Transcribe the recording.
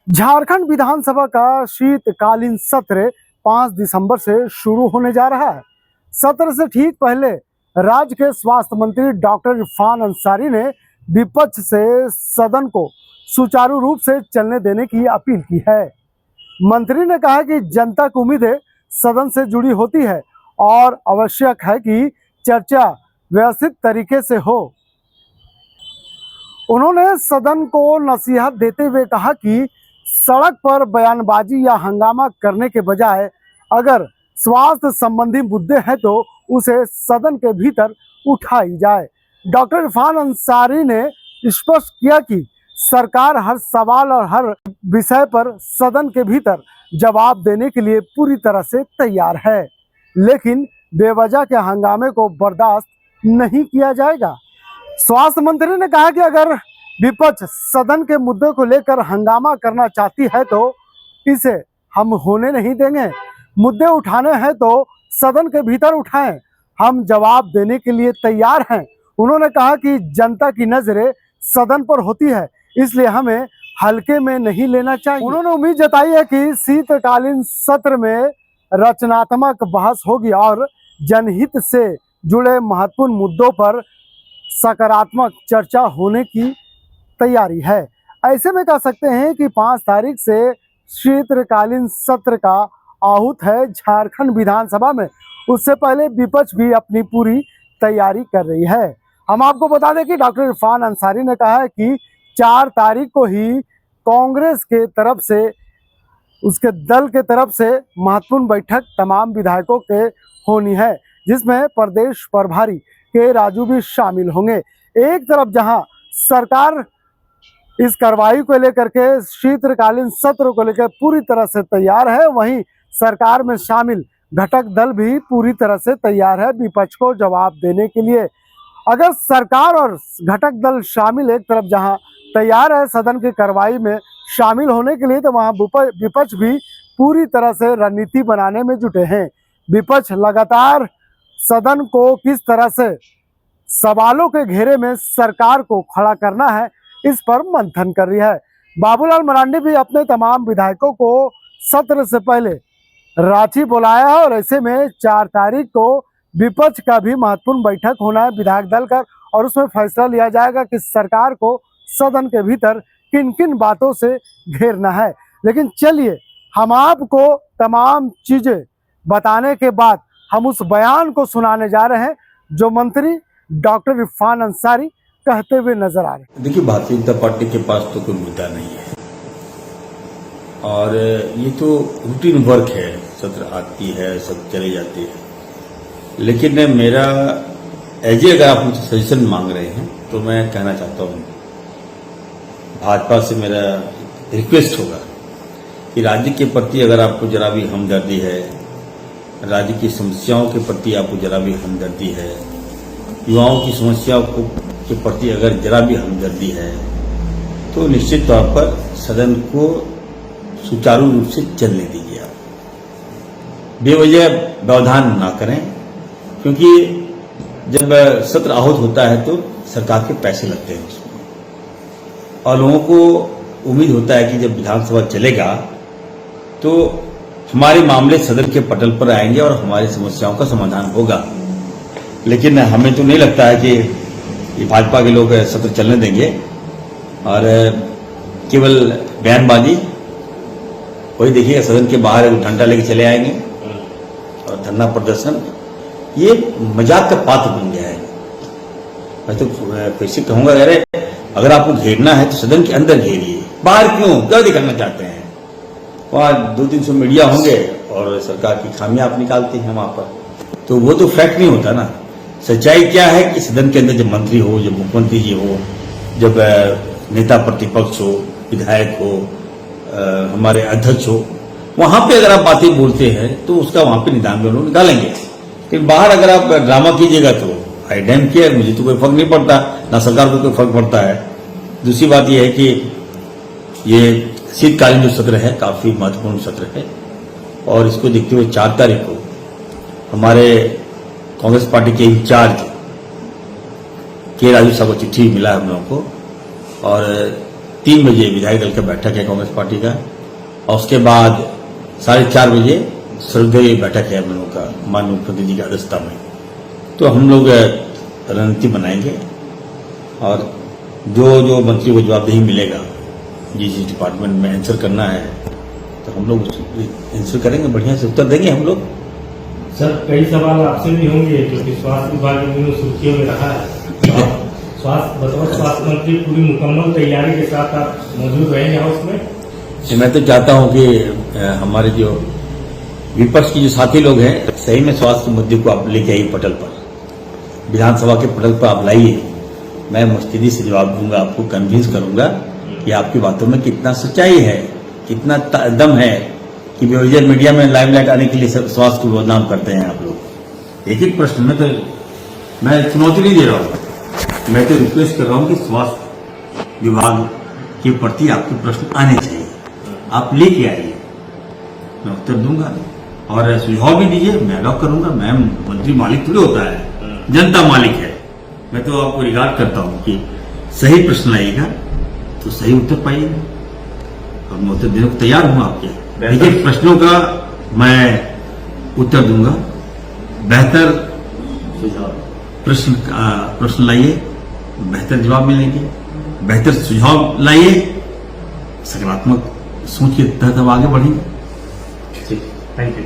झारखंड विधानसभा का शीतकालीन सत्र 5 दिसंबर से शुरू होने जा रहा है। सत्र से ठीक पहले राज्य के स्वास्थ्य मंत्री डॉक्टर इरफान अंसारी ने विपक्ष से सदन को सुचारू रूप से चलने देने की अपील की है। मंत्री ने कहा कि जनता की उम्मीदें सदन से जुड़ी होती है और आवश्यक है कि चर्चा व्यवस्थित तरीके से हो। उन्होंने सदन को नसीहत देते हुए कहा कि सड़क पर बयानबाजी या हंगामा करने के बजाय अगर स्वास्थ्य संबंधी मुद्दे हैं तो उसे सदन के भीतर उठाई जाए। डॉक्टर इरफान अंसारी ने स्पष्ट किया कि सरकार हर सवाल और हर विषय पर सदन के भीतर जवाब देने के लिए पूरी तरह से तैयार है, लेकिन बेवजह के हंगामे को बर्दाश्त नहीं किया जाएगा। स्वास्थ्य मंत्री ने कहा कि अगर विपक्ष सदन के मुद्दे को लेकर हंगामा करना चाहती है तो इसे हम होने नहीं देंगे। मुद्दे उठाने हैं तो सदन के भीतर उठाएं, हम जवाब देने के लिए तैयार हैं। उन्होंने कहा कि जनता की नजरें सदन पर होती है, इसलिए हमें हल्के में नहीं लेना चाहिए। उन्होंने उम्मीद जताई है कि शीतकालीन सत्र में रचनात्मक बहस होगी और जनहित से जुड़े महत्वपूर्ण मुद्दों पर सकारात्मक चर्चा होने की तैयारी है। ऐसे में कह सकते हैं कि 5 तारीख से शीतकालीन सत्र का आहूत है झारखंड विधानसभा में। उससे पहले विपक्ष भी अपनी पूरी तैयारी कर रही है। हम आपको बता दें कि डॉक्टर इरफान अंसारी ने कहा है कि 4 तारीख को ही कांग्रेस के तरफ से, उसके दल के तरफ से महत्वपूर्ण बैठक तमाम विधायकों के होनी है, जिसमें प्रदेश प्रभारी के राजू भी शामिल होंगे। एक तरफ जहां सरकार इस कार्रवाई को लेकर के, शीतकालीन सत्र को लेकर पूरी तरह से तैयार है, वहीं सरकार में शामिल घटक दल भी पूरी तरह से तैयार है विपक्ष को जवाब देने के लिए। अगर सरकार और घटक दल शामिल एक तरफ जहां तैयार है सदन की कार्रवाई में शामिल होने के लिए, तो वहां विपक्ष भी पूरी तरह से रणनीति बनाने में जुटे हैं। विपक्ष लगातार सदन को किस तरह से सवालों के घेरे में सरकार को खड़ा करना है, इस पर मंथन कर रही है। बाबूलाल मरांडी भी अपने तमाम विधायकों को सत्र से पहले रांची बुलाया है और ऐसे में 4 तारीख को विपक्ष का भी महत्वपूर्ण बैठक होना है विधायक दल का, और उसमें फैसला लिया जाएगा कि सरकार को सदन के भीतर किन किन बातों से घेरना है। लेकिन चलिए, हम आपको तमाम चीजें बताने के बाद हम उस बयान को सुनाने जा रहे हैं जो मंत्री डॉक्टर इरफान अंसारी कहते हुए नजर आ रहे हैं। देखिए, भारतीय जनता पार्टी के पास तो कोई मुद्दा नहीं है और ये तो रूटीन वर्क है, सत्र आती है, सब चले जाती है। लेकिन मेरा अगर आप मुझसे सजेशन मांग रहे हैं तो मैं कहना चाहता हूँ, भाजपा से मेरा रिक्वेस्ट होगा कि राज्य के प्रति अगर आपको जरा भी हमदर्दी है, राज्य की समस्याओं के प्रति आपको जरा भी हमदर्दी है, युवाओं की समस्याओं के प्रति अगर जरा भी हमदर्दी है, तो निश्चित तौर पर सदन को सुचारू रूप से चलने दीजिए। आप बेवजह व्यवधान ना करें, क्योंकि जब सत्र आहूत होता है तो सरकार के पैसे लगते हैं उसमें, और लोगों को उम्मीद होता है कि जब विधानसभा चलेगा तो हमारे मामले सदन के पटल पर आएंगे और हमारी समस्याओं का समाधान होगा। लेकिन हमें तो नहीं लगता है कि भाजपा के लोग सत्र चलने देंगे और केवल बयानबाजी, वही देखिएगा सदन के बाहर डंडा लेके चले आएंगे और धरना प्रदर्शन, ये मजाक का पात्र बन गया है। मैं तो कैसे कहूंगा, अगर आपको घेरना है तो सदन के अंदर घेरिए, बाहर क्यों, क्या दिखाना चाहते हैं? वहां 200-300 मीडिया होंगे और सरकार की खामियां आप निकालते हैं वहां पर, तो वो तो फैक्ट नहीं होता ना। सच्चाई क्या है कि सदन के अंदर जब मंत्री हो, जब मुख्यमंत्री जी हो, जब नेता प्रतिपक्ष हो, विधायक हो, हमारे अध्यक्ष हो, वहां पे अगर आप बातें बोलते हैं तो उसका वहां पे निदान में लोग निकालेंगे। लेकिन बाहर अगर आप ड्रामा कीजिएगा तो आई डैम केयर, मुझे तो कोई फर्क नहीं पड़ता, ना सरकार को कोई फर्क पड़ता है। दूसरी बात यह है कि ये शीतकालीन जो सत्र है काफी महत्वपूर्ण सत्र है और इसको देखते हुए 4 तारीख को हमारे कांग्रेस पार्टी के इंचार्ज के राजू साहब को चिट्ठी मिला है हम लोगों को, और 3 बजे विधायक दल का बैठक है कांग्रेस पार्टी का, और उसके बाद 4:30 बजे सर्वदलीय बैठक है हम लोगों का माननीय मुख्यमंत्री जी की अध्यक्षता में। तो हम लोग रणनीति बनाएंगे और जो मंत्री को जवाबदेही मिलेगा, जिस डिपार्टमेंट में आंसर करना है, तो हम लोग आंसर करेंगे, बढ़िया से उत्तर देंगे हम लोग। सर, कई सवाल आपसे भी होंगे क्योंकि स्वास्थ्य विभाग में सुर्खियों में रहा है। बतौर स्वास्थ्य मंत्री पूरी मुकम्मल तैयारी के साथ आप मौजूद रहेंगे हाउस में? मैं तो चाहता हूं कि हमारे जो विपक्ष के जो साथी लोग हैं, सही में स्वास्थ्य मुद्दे को आप लेके आइए पटल पर, विधानसभा के पटल पर आप लाइए। मैं मुस्तैदी से जवाब दूंगा, आपको कन्विंस करूंगा कि आपकी बातों में कितना सच्चाई है, कितना दम है कि बेवजह मीडिया में लाइमलाइट आने के लिए स्वास्थ्य को बदनाम करते हैं आप लोग। एक एक प्रश्न में तो मैं चुनौती नहीं दे रहा हूं, मैं तो रिक्वेस्ट कर रहा हूं कि स्वास्थ्य विभाग के प्रति आपके प्रश्न आने चाहिए, आप लेके आइए, मैं उत्तर दूंगा और सुझाव भी दीजिए, मैं अलाउ करूंगा। मैं मंत्री मालिक थोड़ी होता है, जनता मालिक है। मैं तो आपको रिगार्ड करता हूं कि सही प्रश्न आएगा तो सही उत्तर पाइएगा, और मैं उत्तर देने को तैयार हूं आपके। लेकिन प्रश्नों का मैं उत्तर दूंगा, बेहतर प्रश्न लाइए, बेहतर जवाब मिलेंगे, बेहतर सुझाव लाइए, सकारात्मक सोच के तहत हम आगे बढ़ेंगे। Thank you.